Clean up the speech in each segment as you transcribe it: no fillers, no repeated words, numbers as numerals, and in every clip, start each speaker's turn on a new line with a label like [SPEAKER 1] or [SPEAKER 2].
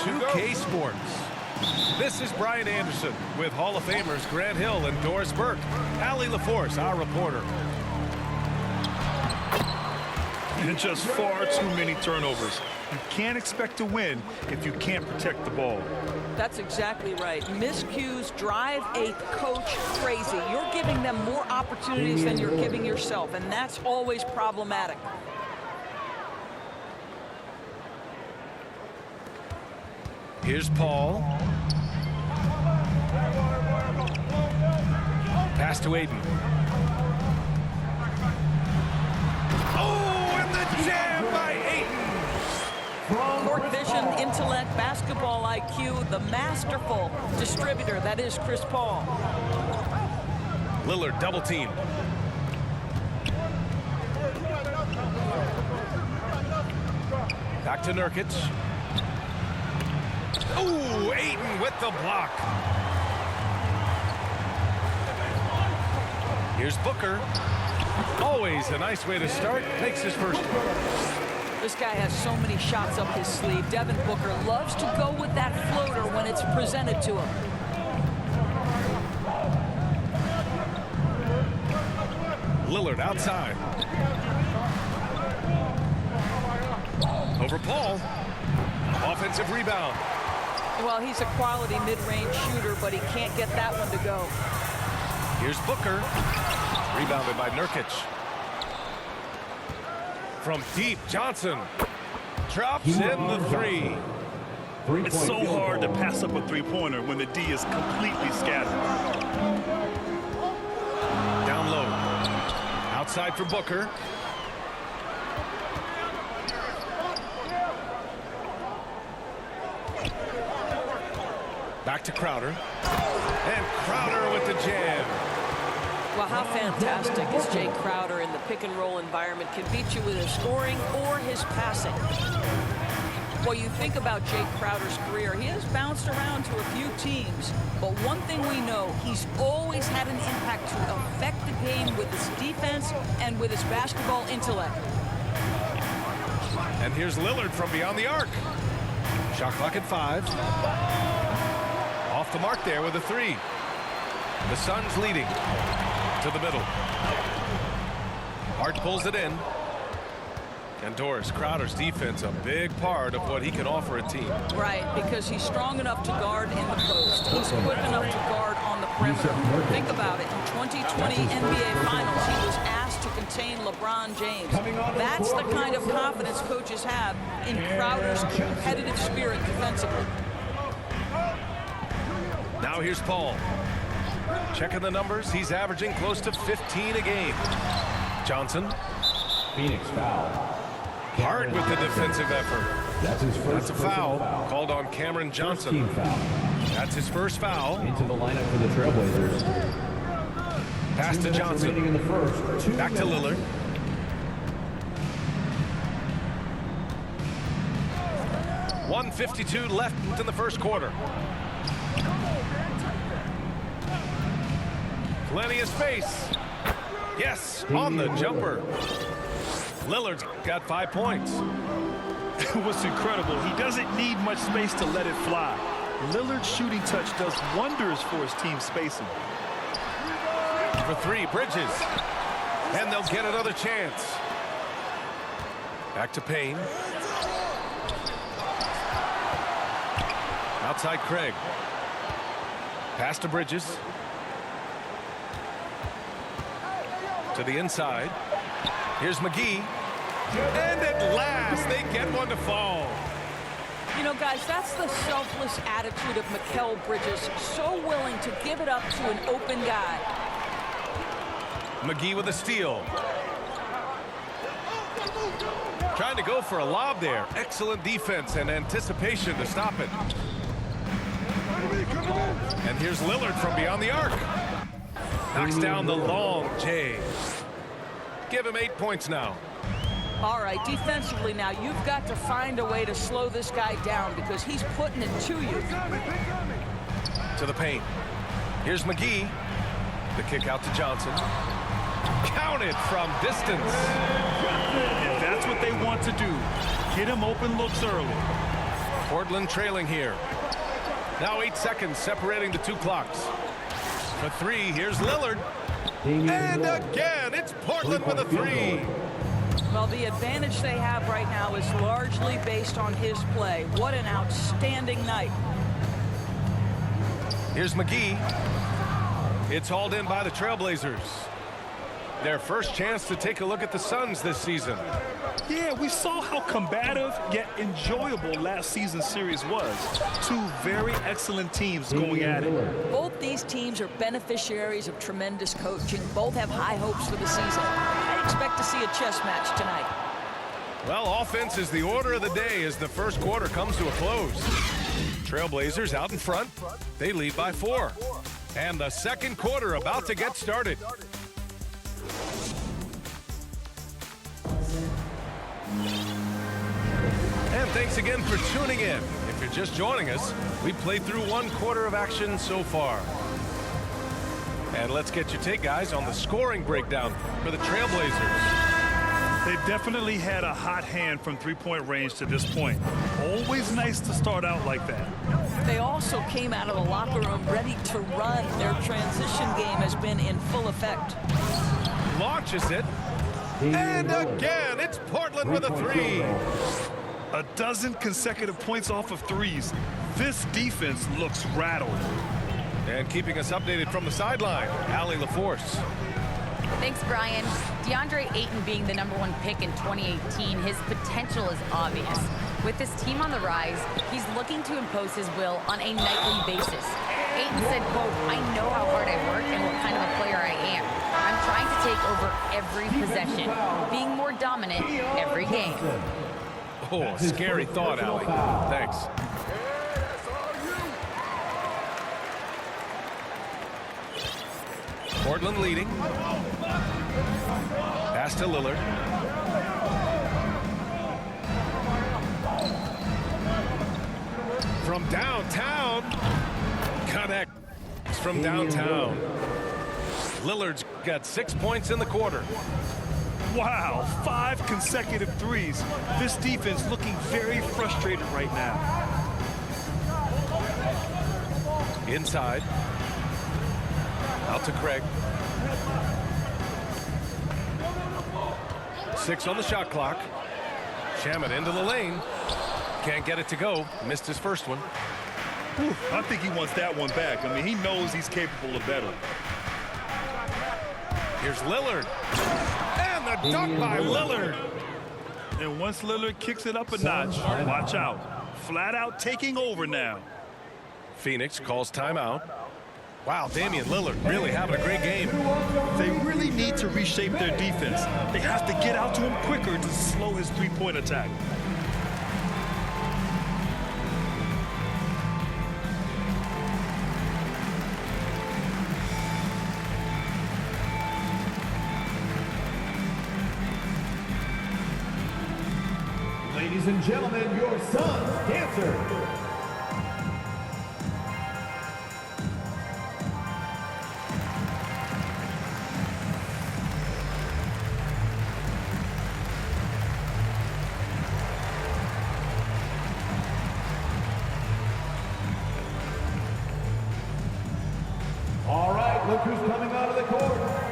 [SPEAKER 1] 2K Sports. This is Brian Anderson with Hall of Famers Grant Hill and Doris Burke. Allie LaForce, our reporter.
[SPEAKER 2] And just far too many turnovers. You can't expect to win if you can't protect the ball.
[SPEAKER 3] That's exactly right. Miscues drive a coach crazy. You're giving them more opportunities than you're giving yourself, and that's always problematic.
[SPEAKER 1] Here's Paul. Pass to Aiden. Oh, and the jam by Aiden.
[SPEAKER 3] Court vision, intellect, basketball IQ, the masterful distributor that is Chris Paul.
[SPEAKER 1] Lillard double team. Back to Nurkic. Oh, Aiden with the block. Here's Booker. Always a nice way to start. Makes his first one.
[SPEAKER 3] This guy has so many shots up his sleeve. Devin Booker loves to go with that floater when it's presented to him.
[SPEAKER 1] Lillard outside. Over Paul. Offensive rebound.
[SPEAKER 3] Well, he's a quality mid-range shooter, but he can't get that one to go.
[SPEAKER 1] Here's Booker. Rebounded by Nurkic. From deep, Johnson drops in the three.
[SPEAKER 2] It's so hard to pass up a three-pointer when the D is completely scattered.
[SPEAKER 1] Down low. Outside for Booker. Back to Crowder. And Crowder with the jam.
[SPEAKER 3] Well, how fantastic is Jay Crowder in the pick-and-roll environment? Can beat you with his scoring or his passing. Well, you think about Jay Crowder's career, he has bounced around to a few teams, but one thing we know, he's always had an impact to affect the game with his defense and with his basketball intellect.
[SPEAKER 1] And here's Lillard from beyond the arc. Shot clock at 5. Off the mark there with a 3. The Suns leading to the middle. Hart pulls it in. And Doris, Crowder's defense, a big part of what he can offer a team.
[SPEAKER 3] Right, because he's strong enough to guard in the post. He's quick enough to guard on the perimeter. Think about it. In 2020 NBA Finals, he was asked to contain LeBron James. That's the kind of confidence coaches have in Crowder's competitive spirit defensively.
[SPEAKER 1] Now here's Paul. Checking the numbers, he's averaging close to 15 a game. Johnson.
[SPEAKER 4] Phoenix foul.
[SPEAKER 1] Hart with the defensive effort.
[SPEAKER 4] That's his first.
[SPEAKER 1] That's a foul called on Cameron Johnson.
[SPEAKER 4] Foul.
[SPEAKER 1] That's his first foul.
[SPEAKER 4] Into the lineup for the Trailblazers.
[SPEAKER 1] Pass to Johnson.
[SPEAKER 4] In the first.
[SPEAKER 1] Back to Lillard. .152 left in the first quarter. Plenty of space. Yes, on the jumper. Lillard's got 5 points.
[SPEAKER 2] What's incredible, he doesn't need much space to let it fly. Lillard's shooting touch does wonders for his team's spacing.
[SPEAKER 1] For 3, Bridges. And they'll get another chance. Back to Payne. Outside Craig. Pass to Bridges. To the inside. Here's McGee. And at last, they get one to fall.
[SPEAKER 3] You know, guys, that's the selfless attitude of Mikal Bridges. So willing to give it up to an open guy.
[SPEAKER 1] McGee with a steal. Trying to go for a lob there. Excellent defense and anticipation to stop it. And here's Lillard from beyond the arc. Knocks down the long J. Give him 8 points now.
[SPEAKER 3] All right, defensively now, you've got to find a way to slow this guy down because he's putting it to you.
[SPEAKER 1] To the paint. Here's McGee. The kick out to Johnson. Counted from distance.
[SPEAKER 2] And that's what they want to do. Get him open looks early.
[SPEAKER 1] Portland trailing here. Now 8 seconds separating the two clocks. For three, here's Lillard. And again, it's Portland with a three.
[SPEAKER 3] Well, the advantage they have right now is largely based on his play. What an outstanding night.
[SPEAKER 1] Here's McGee. It's hauled in by the Trailblazers. Their first chance to take a look at the Suns this season.
[SPEAKER 2] Yeah, we saw how combative yet enjoyable last season's series was. Two very excellent teams going at it.
[SPEAKER 3] Both these teams are beneficiaries of tremendous coaching. Both have high hopes for the season. I expect to see a chess match tonight.
[SPEAKER 1] Well, offense is the order of the day as the first quarter comes to a close. Trailblazers out in front. They lead by 4. And the second quarter about to get started. And thanks again for tuning in. If you're just joining us, we played through 1 quarter of action so far. And let's get your take, guys, on the scoring breakdown for the Trailblazers.
[SPEAKER 2] They definitely had a hot hand from three-point range to this point. Always nice to start out like that.
[SPEAKER 3] They also came out of the locker room ready to run. Their transition game has been in full effect.
[SPEAKER 1] Launches it. And again, it's Portland with a three.
[SPEAKER 2] A dozen consecutive points off of threes. This defense looks rattled.
[SPEAKER 1] And keeping us updated from the sideline, Allie LaForce.
[SPEAKER 5] Thanks, Brian. DeAndre Ayton being the #1 pick in 2018, his potential is obvious. With this team on the rise, he's looking to impose his will on a nightly basis. Ayton said, quote, "I know how hard I work and what kind of a player I am. I'm trying to take over every possession, being more dominant every game."
[SPEAKER 1] Oh, scary thought, Allie. Thanks. Portland leading. Pass to Lillard. From downtown. Connects from downtown. Lillard's got 6 points in the quarter.
[SPEAKER 2] Wow, 5 consecutive threes. This defense looking very frustrated right now.
[SPEAKER 1] Inside. Out to Craig. 6 on the shot clock. Shaman into the lane. Can't get it to go. Missed his first one.
[SPEAKER 2] Whew, I think he wants that one back. I mean, he knows he's capable of better.
[SPEAKER 1] Here's Lillard. And the dunk by Lillard.
[SPEAKER 2] And once Lillard kicks it up a notch, watch out. Flat out taking over now.
[SPEAKER 1] Phoenix calls timeout. Wow, Damian Lillard really having a great game.
[SPEAKER 2] They really need to reshape their defense. They have to get out to him quicker to slow his three-point attack.
[SPEAKER 4] Ladies and gentlemen, your Suns dancer. All right, look who's coming out of the court.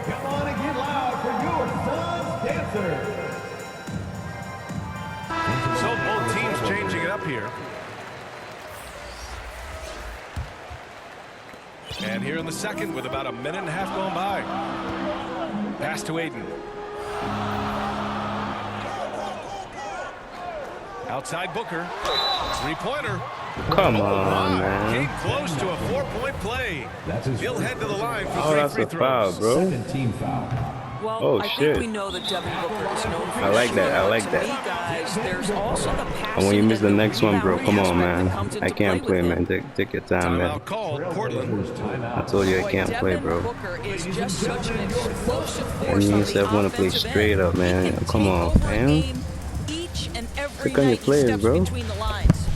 [SPEAKER 4] Come on and get loud for your Suns dancer.
[SPEAKER 1] So both teams changing it up here. And here in the second with about a minute and a half going by. Pass to Ayton. Outside Booker. Three-pointer.
[SPEAKER 6] Come on, man.
[SPEAKER 1] Came close to a 4-point play. He'll head to the line for
[SPEAKER 6] Oh, that's
[SPEAKER 1] three
[SPEAKER 6] a
[SPEAKER 1] free
[SPEAKER 6] foul,
[SPEAKER 1] throws.
[SPEAKER 6] bro.
[SPEAKER 4] Second team foul.
[SPEAKER 3] Well,
[SPEAKER 6] Oh,
[SPEAKER 3] I
[SPEAKER 6] shit.
[SPEAKER 3] think we know that Devin Booker is known for
[SPEAKER 6] I like that, I like
[SPEAKER 3] to
[SPEAKER 6] that.
[SPEAKER 3] me, guys, there's also the
[SPEAKER 6] And when you miss the
[SPEAKER 3] passing
[SPEAKER 6] next one, bro, come on,
[SPEAKER 3] aspect that
[SPEAKER 6] man.
[SPEAKER 3] comes into
[SPEAKER 6] I can't
[SPEAKER 3] play
[SPEAKER 6] play,
[SPEAKER 3] with
[SPEAKER 6] man.
[SPEAKER 3] him.
[SPEAKER 6] Take your time, man.
[SPEAKER 1] Timeout called. Portland.
[SPEAKER 6] I told you I
[SPEAKER 3] Boy,
[SPEAKER 6] can't play,
[SPEAKER 3] Devin
[SPEAKER 6] bro.
[SPEAKER 3] Booker is just such an explosive
[SPEAKER 6] And
[SPEAKER 3] force
[SPEAKER 6] you
[SPEAKER 3] on
[SPEAKER 6] yourself
[SPEAKER 3] the
[SPEAKER 6] want to play
[SPEAKER 3] offensive
[SPEAKER 6] straight
[SPEAKER 3] end.
[SPEAKER 6] up, man.
[SPEAKER 3] He can
[SPEAKER 6] Come
[SPEAKER 3] take
[SPEAKER 6] on,
[SPEAKER 3] over a
[SPEAKER 6] fam.
[SPEAKER 3] game each and every
[SPEAKER 6] Click on your
[SPEAKER 3] night he
[SPEAKER 6] players,
[SPEAKER 3] steps
[SPEAKER 6] bro.
[SPEAKER 3] between the lines.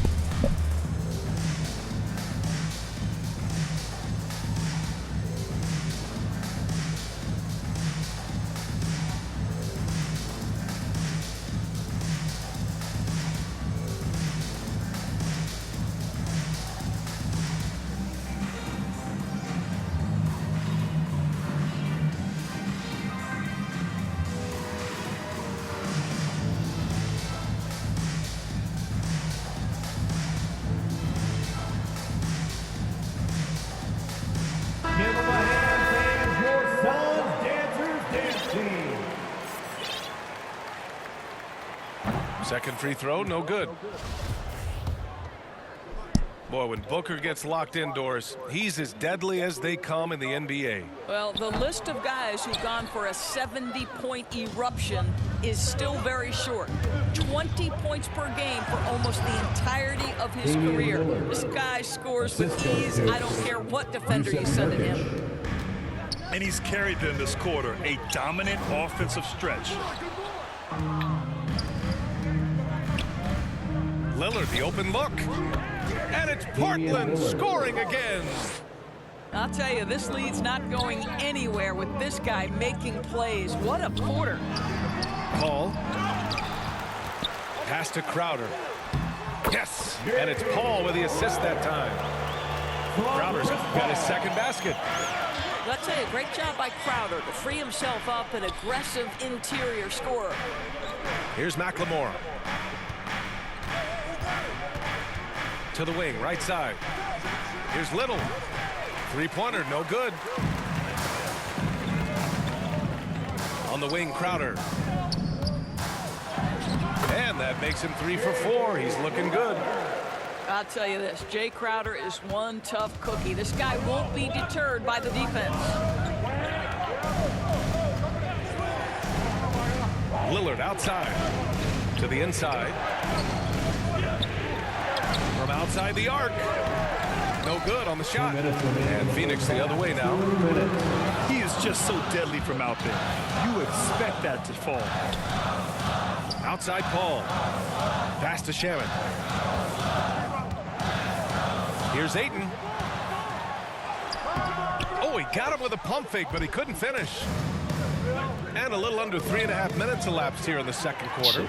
[SPEAKER 1] Second free throw, no good. Boy, when Booker gets locked indoors, he's as deadly as they come in the NBA.
[SPEAKER 3] Well, the list of guys who've gone for a 70-point eruption is still very short. 20 points per game for almost the entirety of his career. This guy scores with ease. I don't care what defender you send at him.
[SPEAKER 2] And he's carried them this quarter, a dominant offensive stretch.
[SPEAKER 1] Lillard, the open look. And it's Portland scoring again.
[SPEAKER 3] I'll tell you, this lead's not going anywhere with this guy making plays. What a quarter.
[SPEAKER 1] Paul. Pass to Crowder. Yes, and it's Paul with the assist that time. Crowder's got his second basket.
[SPEAKER 3] I'll tell you, great job by Crowder to free himself up, an aggressive interior scorer.
[SPEAKER 1] Here's McLemore. To the wing, right side. Here's Little. Three-pointer, no good. On the wing, Crowder. And that makes him 3 for 4. He's looking good.
[SPEAKER 3] I'll tell you this, Jay Crowder is one tough cookie. This guy won't be deterred by the defense.
[SPEAKER 1] Lillard outside. To the inside. From outside the arc. No good on the shot. And Phoenix the other way now.
[SPEAKER 2] He is just so deadly from out there. You expect that to fall.
[SPEAKER 1] Outside Paul. Pass to Shaman. Here's Ayton. Oh, he got him with a pump fake, but he couldn't finish. And a little under 3.5 minutes elapsed here in the second quarter.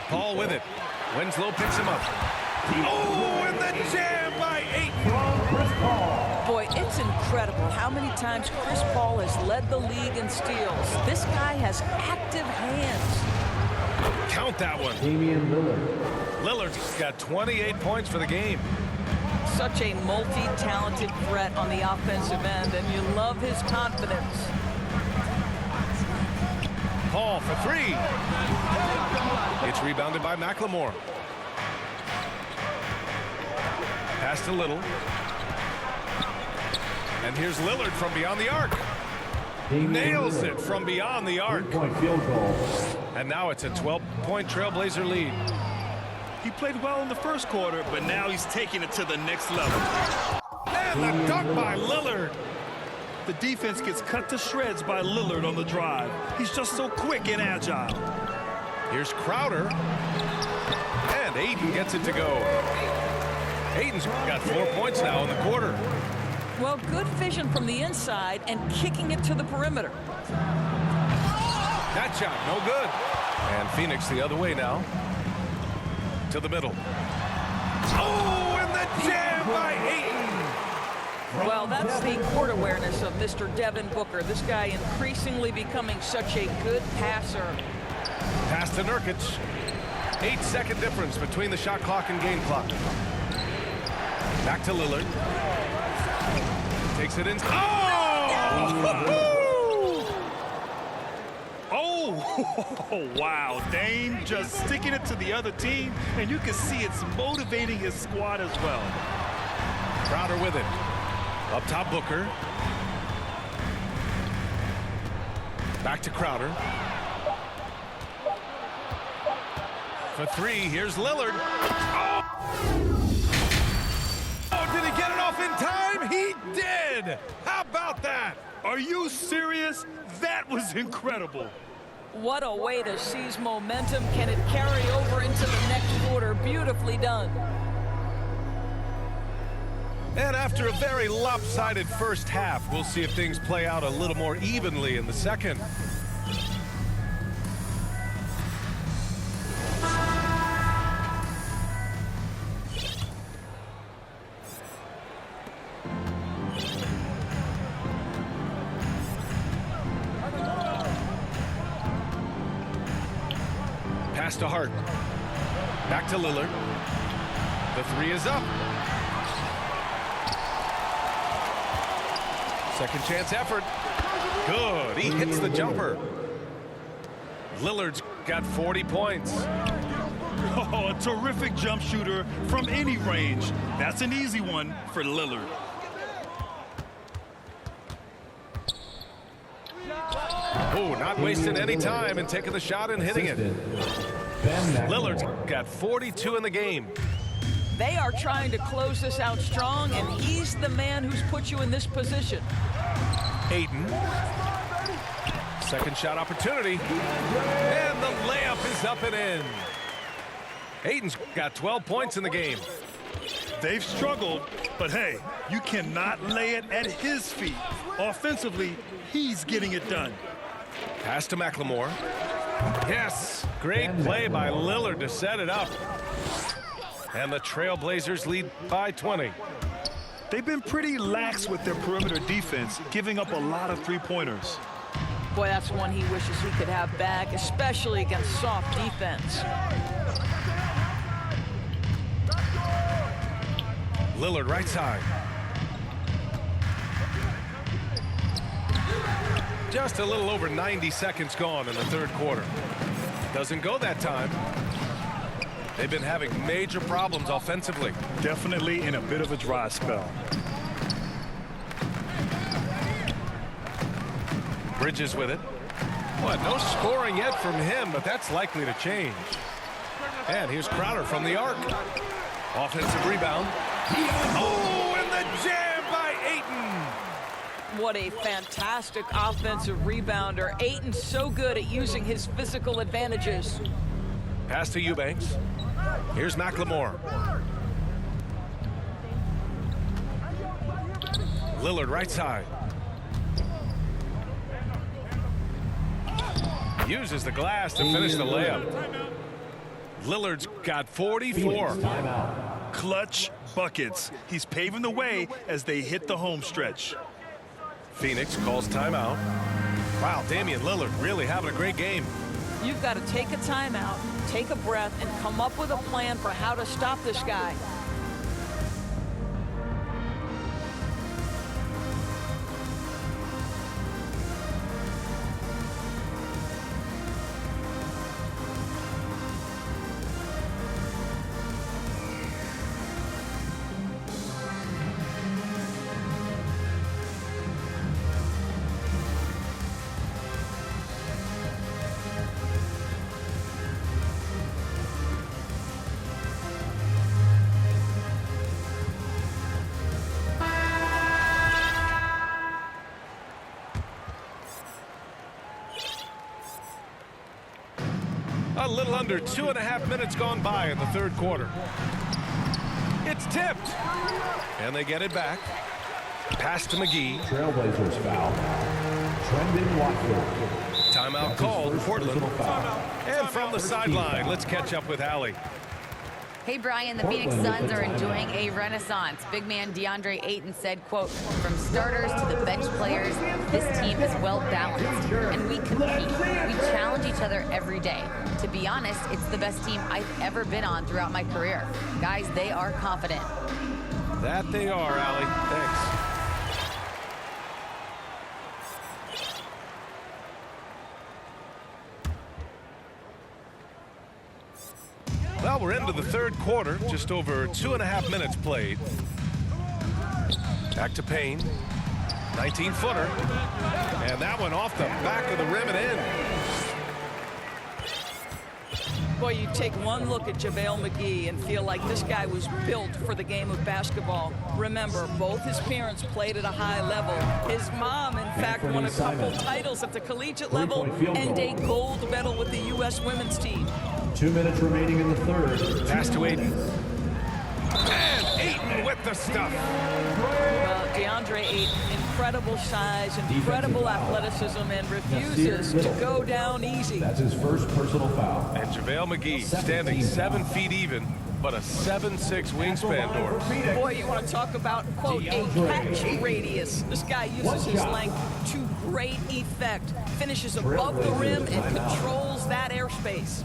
[SPEAKER 1] Paul with it. Winslow picks him up. Oh, and the jam by Ayton.
[SPEAKER 3] Boy, it's incredible how many times Chris Paul has led the league in steals. This guy has active hands.
[SPEAKER 1] Count that one.
[SPEAKER 4] Damian Lillard.
[SPEAKER 1] Lillard's got 28 points for the game.
[SPEAKER 3] Such a multi-talented threat on the offensive end, and you love his confidence.
[SPEAKER 1] Paul for 3. It's rebounded by McLemore. Pass to Little. And here's Lillard from beyond the arc. Nails it from beyond the arc.
[SPEAKER 4] Three-point field goal.
[SPEAKER 1] And now it's a 12-point Trailblazer lead.
[SPEAKER 2] He played well in the first quarter, but now he's taking it to the next level.
[SPEAKER 1] And the dunk by Lillard.
[SPEAKER 2] The defense gets cut to shreds by Lillard on the drive. He's just so quick and agile.
[SPEAKER 1] Here's Crowder. And Ayton gets it to go. Ayton's got 4 points now in the quarter.
[SPEAKER 3] Well, good vision from the inside and kicking it to the perimeter.
[SPEAKER 1] That shot, no good. And Phoenix the other way now. To the middle. Oh, and the jam by Ayton.
[SPEAKER 3] Well, that's the court awareness of Mr. Devin Booker. This guy increasingly becoming such a good passer.
[SPEAKER 1] Pass to Nurkic. 8-second difference between the shot clock and game clock. Back to Lillard. Takes it in.
[SPEAKER 2] Oh, wow. Dame just sticking it to the other team, and you can see it's motivating his squad as well.
[SPEAKER 1] Crowder with it. Up top, Booker. Back to Crowder. For 3, here's Lillard. Oh, did he get it off in time? He did! How about that?
[SPEAKER 2] Are you serious? That was incredible.
[SPEAKER 3] What a way to seize momentum. Can it carry over into the next quarter? Beautifully done.
[SPEAKER 1] And after a very lopsided first half, we'll see if things play out a little more evenly in the second. Pass to Hart. Back to Lillard. The 3 is up. Second chance effort. Good. He hits the jumper. Lillard's got 40 points.
[SPEAKER 2] Oh, a terrific jump shooter from any range. That's an easy one for Lillard.
[SPEAKER 1] Oh, not wasting any time and taking the shot and hitting it. Lillard's got 42 in the game.
[SPEAKER 3] They are trying to close this out strong, and he's the man who's put you in this position.
[SPEAKER 1] Ayton. Second shot opportunity. And the layup is up and in. Ayton's got 12 points in the game.
[SPEAKER 2] They've struggled, but hey, you cannot lay it at his feet. Offensively, he's getting it done.
[SPEAKER 1] Pass to McLemore. Yes, great play by Lillard to set it up. And the Trailblazers lead by 20.
[SPEAKER 2] They've been pretty lax with their perimeter defense, giving up a lot of three-pointers.
[SPEAKER 3] Boy, that's one he wishes he could have back, especially against soft defense.
[SPEAKER 1] Lillard right side. Just a little over 90 seconds gone in the third quarter. Doesn't go that time. They've been having major problems offensively.
[SPEAKER 2] Definitely in a bit of a dry spell.
[SPEAKER 1] Bridges with it. Well, no scoring yet from him, but that's likely to change. And here's Crowder from the arc. Offensive rebound. Oh, and the jam by Ayton.
[SPEAKER 3] What a fantastic offensive rebounder. Ayton's so good at using his physical advantages.
[SPEAKER 1] Pass to Eubanks. Here's McLemore. Lillard right side. Uses the glass to finish the layup. Lillard's got 44.
[SPEAKER 2] Clutch buckets. He's paving the way as they hit the home stretch.
[SPEAKER 1] Phoenix calls timeout. Wow, Damian Lillard really having a great game.
[SPEAKER 3] You've got to take a timeout, take a breath, and come up with a plan for how to stop this guy.
[SPEAKER 1] A little under 2.5 minutes gone by in the third quarter. It's tipped. And they get it back. Pass to McGee.
[SPEAKER 4] Trailblazers foul. Trendon Watford.
[SPEAKER 1] Timeout called, Portland. And from the sideline, let's catch up with Allie.
[SPEAKER 5] Hey, Brian, the Phoenix Suns are enjoying a renaissance. Big man DeAndre Ayton said, quote, "From starters to the bench players, this team is well balanced, and we compete. We challenge each other every day. To be honest, it's the best team I've ever been on throughout my career. Guys, they are confident."
[SPEAKER 1] That they are, Allie. Thanks. Well, we're into the third quarter, just over 2.5 minutes played. Back to Payne, 19-footer, and that one off the back of the rim and in.
[SPEAKER 3] Boy, you take one look at JaVale McGee and feel like this guy was built for the game of basketball. Remember, both his parents played at a high level. His mom, in fact, won a couple titles at the collegiate level and a gold medal with the U.S. women's team.
[SPEAKER 4] 2 minutes remaining in the third.
[SPEAKER 1] Pass to Ayton. And Ayton with the stuff.
[SPEAKER 3] Well, DeAndre Ayton, incredible size, incredible athleticism, and refuses to go down easy.
[SPEAKER 4] That's his first personal foul.
[SPEAKER 1] And JaVale McGee standing 7 feet even, but a 7'6" wingspan, Doris.
[SPEAKER 3] Boy, you want to talk about, quote, a catch radius. This guy uses his length to great effect. Finishes above the rim and controls that airspace.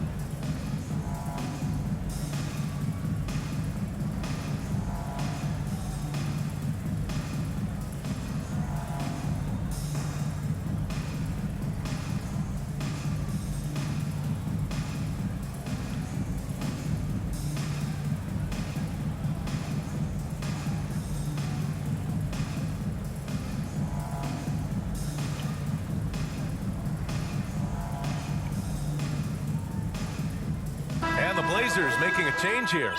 [SPEAKER 1] Blazers making a change here.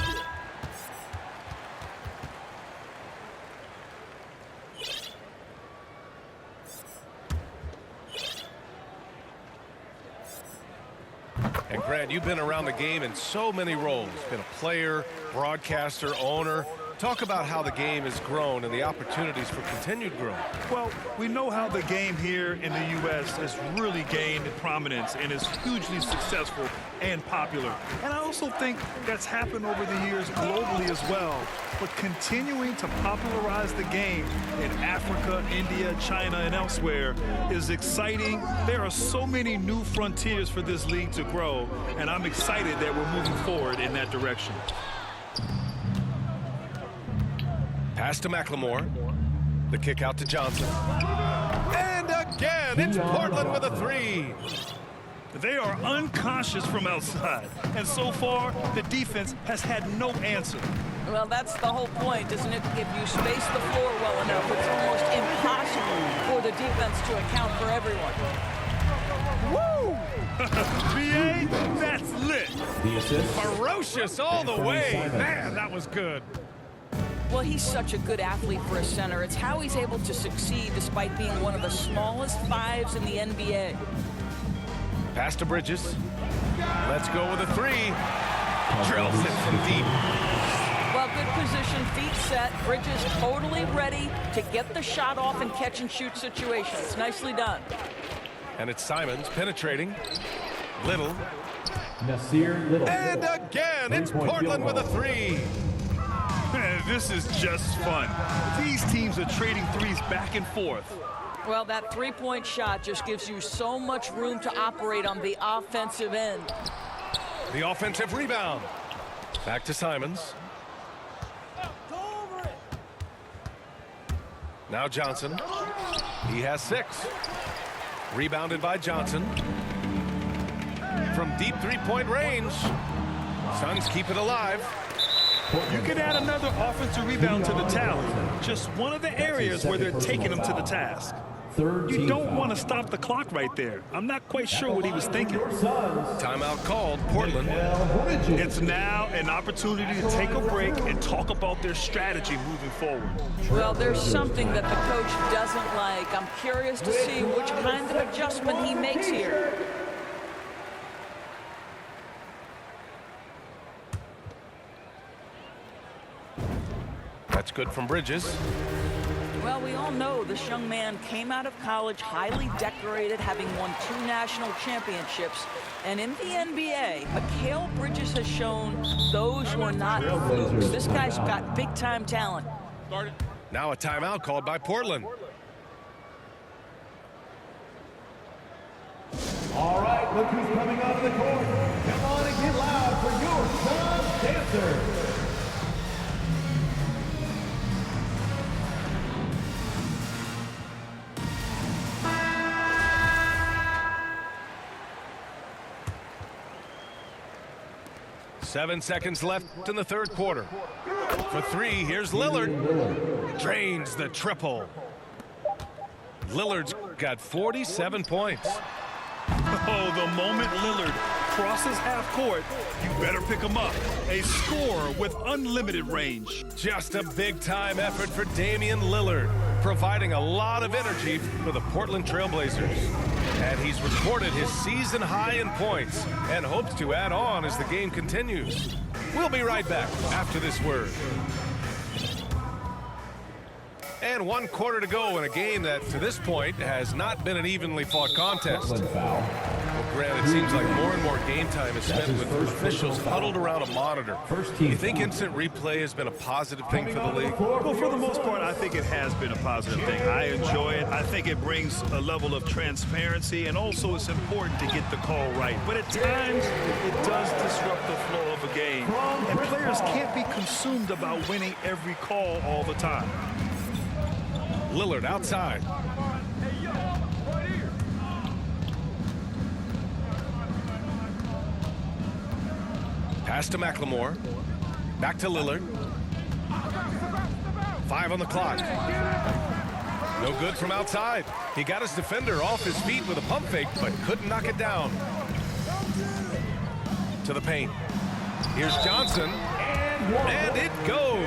[SPEAKER 1] And Grant, you've been around the game in so many roles. Been a player, broadcaster, owner. Talk about how the game has grown and the opportunities for continued growth.
[SPEAKER 2] Well, we know how the game here in the U.S. has really gained prominence and is hugely successful and popular. And I also think that's happened over the years globally as well. But continuing to popularize the game in Africa, India, China, and elsewhere is exciting. There are so many new frontiers for this league to grow, and I'm excited that we're moving forward in that direction.
[SPEAKER 1] Pass to McLemore. The kick out to Johnson. And again, it's Portland with a three.
[SPEAKER 2] They are unconscious from outside, and so far, the defense has had no answer.
[SPEAKER 3] Well, that's the whole point, isn't it? If you space the floor well enough, it's almost impossible for the defense to account for everyone.
[SPEAKER 2] Woo! BA, that's lit.
[SPEAKER 4] The assist.
[SPEAKER 1] Ferocious all the way. Man, that was good.
[SPEAKER 3] Well, he's such a good athlete for a center. It's how he's able to succeed despite being one of the smallest fives in the NBA.
[SPEAKER 1] Pass to Bridges. Let's go with a three. Drills it from deep.
[SPEAKER 3] Well, good position, feet set. Bridges totally ready to get the shot off in catch-and-shoot situations. Nicely done.
[SPEAKER 1] And it's Simons penetrating. Little.
[SPEAKER 4] Nasir Little.
[SPEAKER 1] And again, it's Portland with a three.
[SPEAKER 2] Man, this is just fun. These teams are trading threes back and forth.
[SPEAKER 3] Well, that three-point shot just gives you so much room to operate on the offensive end.
[SPEAKER 1] The offensive rebound. Back to Simons. Now Johnson. He has 6. Rebounded by Johnson. From deep three-point range. Suns keep it alive.
[SPEAKER 2] You can add another offensive rebound to the tally. Just one of the areas where they're taking them to the task. You don't want to stop the clock right there. I'm not quite sure what he was thinking.
[SPEAKER 1] Timeout called. Portland.
[SPEAKER 2] It's now an opportunity to take a break and talk about their strategy moving forward.
[SPEAKER 3] Well, there's something that the coach doesn't like. I'm curious to see which kind of adjustment he makes here.
[SPEAKER 1] That's good from Bridges.
[SPEAKER 3] Well, we all know this young man came out of college highly decorated, having won 2 national championships. And in the NBA, Mikal Bridges has shown those who are not flukes. This guy's got big-time talent.
[SPEAKER 1] Now a timeout called by Portland.
[SPEAKER 4] All right, look who's coming onto the court. Come on and get loud for your Suns Dancer.
[SPEAKER 1] Seven seconds left in the third quarter. For 3, here's Lillard. Drains the triple. Lillard's got 47 points.
[SPEAKER 2] Oh, the moment Lillard crosses half court, you better pick him up. A scorer with unlimited range.
[SPEAKER 1] Just a big-time effort for Damian Lillard, providing a lot of energy for the Portland Trail Blazers. And he's recorded his season high in points and hopes to add on as the game continues. We'll be right back after this word. And 1 quarter to go in a game that, to this point, has not been an evenly fought contest. Well, Grant, it seems like more and more game time is spent with officials huddled around a monitor. Do you think instant replay has been a positive thing for the league?
[SPEAKER 2] Well, for the most part, I think it has been a positive thing. I enjoy it. I think it brings a level of transparency, and also it's important to get the call right. But at times, it does disrupt the flow of a game. And players can't be consumed about winning every call all the time.
[SPEAKER 1] Lillard outside. Pass to McLemore. Back to Lillard. 5 on the clock. No good from outside. He got his defender off his feet with a pump fake, but couldn't knock it down. To the paint. Here's Johnson. And it goes.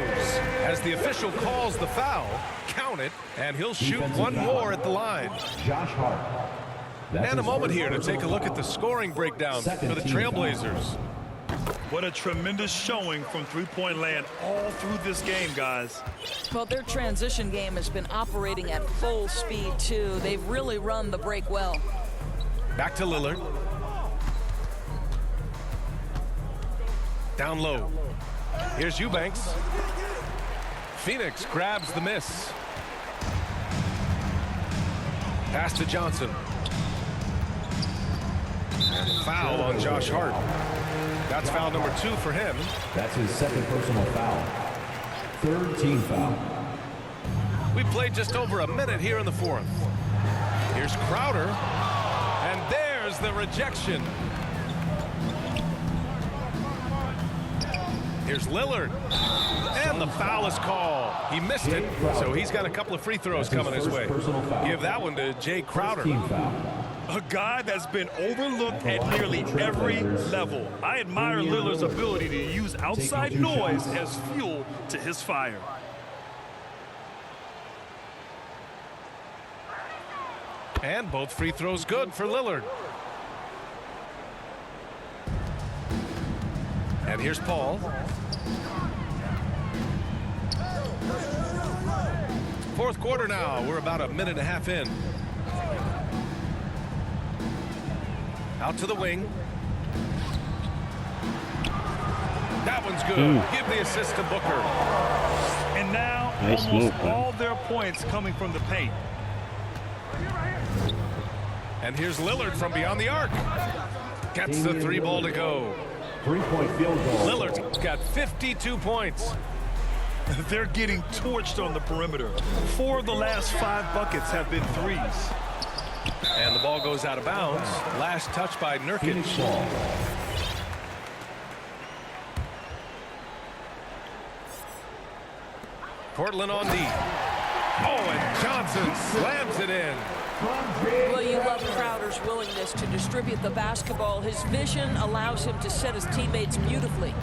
[SPEAKER 1] As the official calls the foul, count it, and he'll shoot one more at the line.
[SPEAKER 4] Josh Hart.
[SPEAKER 1] And a moment here to take a look at the scoring breakdown for the Trailblazers.
[SPEAKER 2] What a tremendous showing from three-point land all through this game, guys.
[SPEAKER 3] Well, their transition game has been operating at full speed, too. They've really run the break well.
[SPEAKER 1] Back to Lillard. Down low. Here's Eubanks. Phoenix grabs the miss. Pass to Johnson. And foul on Josh Hart. That's foul number 2 for him.
[SPEAKER 4] That's his second personal foul. Third team foul.
[SPEAKER 1] We played just over a minute here in the fourth. Here's Crowder. And there's the rejection. Here's Lillard. And the foul is called. He missed it, so he's got a couple of free throws coming his way. Give that one to Jay Crowder.
[SPEAKER 2] A guy that's been overlooked at nearly every level. I admire Lillard's ability to use outside noise as fuel to his fire.
[SPEAKER 1] And both free throws good for Lillard. And here's Paul. Fourth quarter now. We're about a minute and a half in. Out to the wing. That one's good. Give the assist to Booker.
[SPEAKER 2] And now
[SPEAKER 6] Nice
[SPEAKER 2] almost
[SPEAKER 6] move, man.
[SPEAKER 2] all their points coming from the paint.
[SPEAKER 1] And here's Lillard from beyond the arc. Gets the 3 ball to go.
[SPEAKER 4] 3-point field goal.
[SPEAKER 1] Lillard's got 52 points.
[SPEAKER 2] They're getting torched on the perimeter. 4 of the last 5 buckets have been threes.
[SPEAKER 1] And the ball goes out of bounds. Last touch by Nurkic. Portland on D. Oh, and Johnson slams it in.
[SPEAKER 3] Well, you love Crowder's willingness to distribute the basketball. His vision allows him to set his teammates beautifully.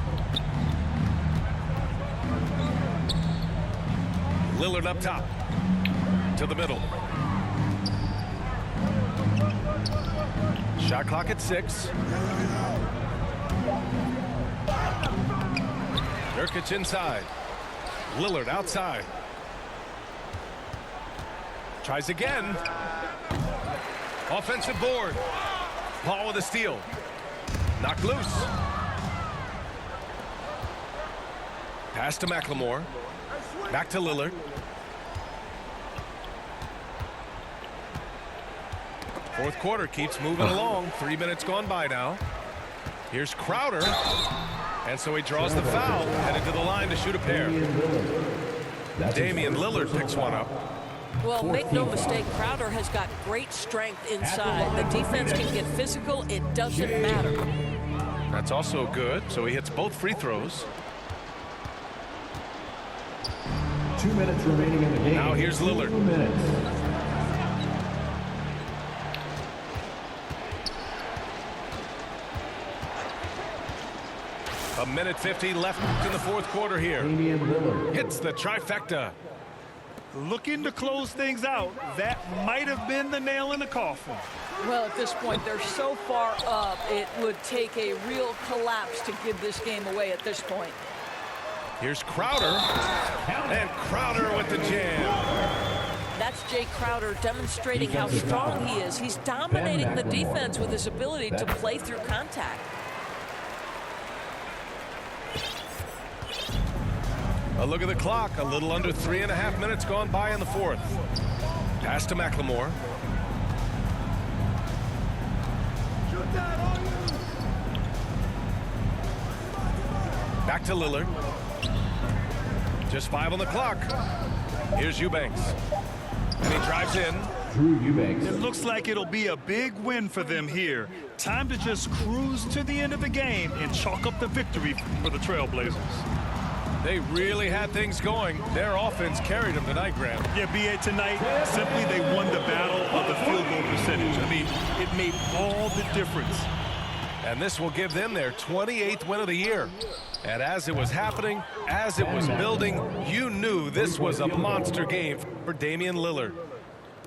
[SPEAKER 1] Lillard up top. To the middle. Shot clock at 6. Nurkic inside. Lillard outside. Tries again. Offensive board. Paul with a steal. Knocked loose. Pass to McLemore. Back to Lillard. Fourth quarter keeps moving along. 3 minutes gone by now. Here's Crowder. And so he draws the foul. Headed to the line to shoot a pair. Damian Lillard picks one up.
[SPEAKER 3] Well, make no mistake, Crowder has got great strength inside. The defense can get physical. It doesn't matter.
[SPEAKER 1] That's also good. So he hits both free throws.
[SPEAKER 4] 2 minutes remaining in the game.
[SPEAKER 1] Now here's Lillard.
[SPEAKER 4] 2 minutes.
[SPEAKER 1] A minute 50 left in the fourth quarter here.
[SPEAKER 4] Damian Lillard.
[SPEAKER 1] Hits the trifecta.
[SPEAKER 2] Looking to close things out. That might have been the nail in the coffin.
[SPEAKER 3] Well, at this point, they're so far up, it would take a real collapse to give this game away at this point.
[SPEAKER 1] Here's Crowder. And Crowder with the jam.
[SPEAKER 3] That's Jay Crowder demonstrating how strong he is. He's dominating the defense with his ability to play through contact.
[SPEAKER 1] A look at the clock. A little under 3.5 minutes gone by in the fourth. Pass to McLemore. Back to Lillard. Just 5 on the clock. Here's Eubanks. And he drives in.
[SPEAKER 4] Drew Eubanks.
[SPEAKER 2] It looks like it'll be a big win for them here. Time to just cruise to the end of the game and chalk up the victory for the Trailblazers.
[SPEAKER 1] They really had things going. Their offense carried them tonight, Graham.
[SPEAKER 2] Yeah, B.A. tonight, simply they won the battle of the field goal percentage. I mean, it made all the difference.
[SPEAKER 1] And this will give them their 28th win of the year. And as it was happening, as it was building, you knew this was a monster game for Damian Lillard.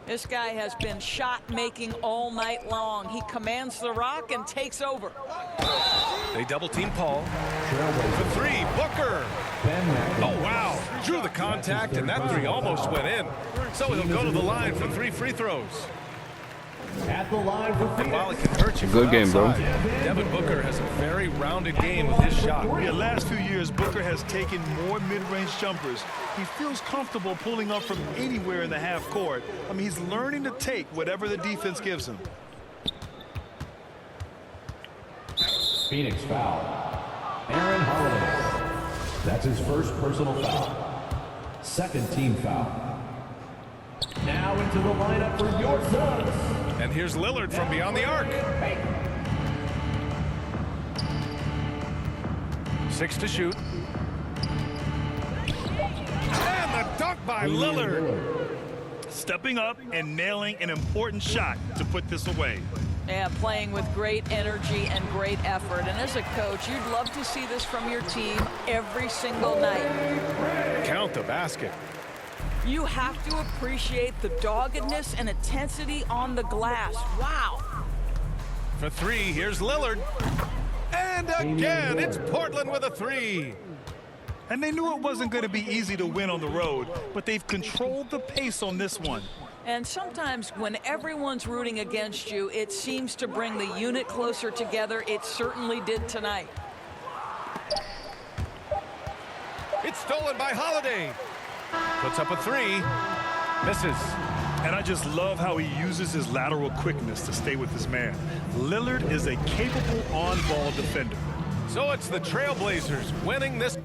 [SPEAKER 3] This guy has been shot-making all night long. He commands the rock and takes over.
[SPEAKER 1] They double-team Paul. For three, Booker. Oh, wow. Drew the contact, and that three almost went in. So he'll go to the line for 3 free throws.
[SPEAKER 4] At the line for
[SPEAKER 1] And while it can hurt you
[SPEAKER 6] Good
[SPEAKER 1] from
[SPEAKER 6] game, bro.
[SPEAKER 1] outside, Devin Booker has a very rounded game with his shot.
[SPEAKER 2] Yeah, last few years, Booker has taken more mid-range jumpers. He feels comfortable pulling up from anywhere in the half court. I mean, he's learning to take whatever the defense gives him.
[SPEAKER 4] Phoenix foul. Aaron Holiday. That's his first personal foul. Second team foul. Now into the lineup for your Suns.
[SPEAKER 1] And here's Lillard from beyond the arc. 6 to shoot. And the dunk by Lillard.
[SPEAKER 2] Stepping up and nailing an important shot to put this away.
[SPEAKER 3] Yeah, playing with great energy and great effort. And as a coach, you'd love to see this from your team every single night.
[SPEAKER 1] Count the basket.
[SPEAKER 3] You have to appreciate the doggedness and intensity on the glass. Wow.
[SPEAKER 1] For 3, here's Lillard. And again, it's Portland with a 3.
[SPEAKER 2] And they knew it wasn't going to be easy to win on the road, but they've controlled the pace on this one.
[SPEAKER 3] And sometimes when everyone's rooting against you, it seems to bring the unit closer together. It certainly did tonight.
[SPEAKER 1] It's stolen by Holiday. Puts up a 3. Misses.
[SPEAKER 2] And I just love how he uses his lateral quickness to stay with his man. Lillard is a capable on-ball defender.
[SPEAKER 1] So it's the Trailblazers winning this.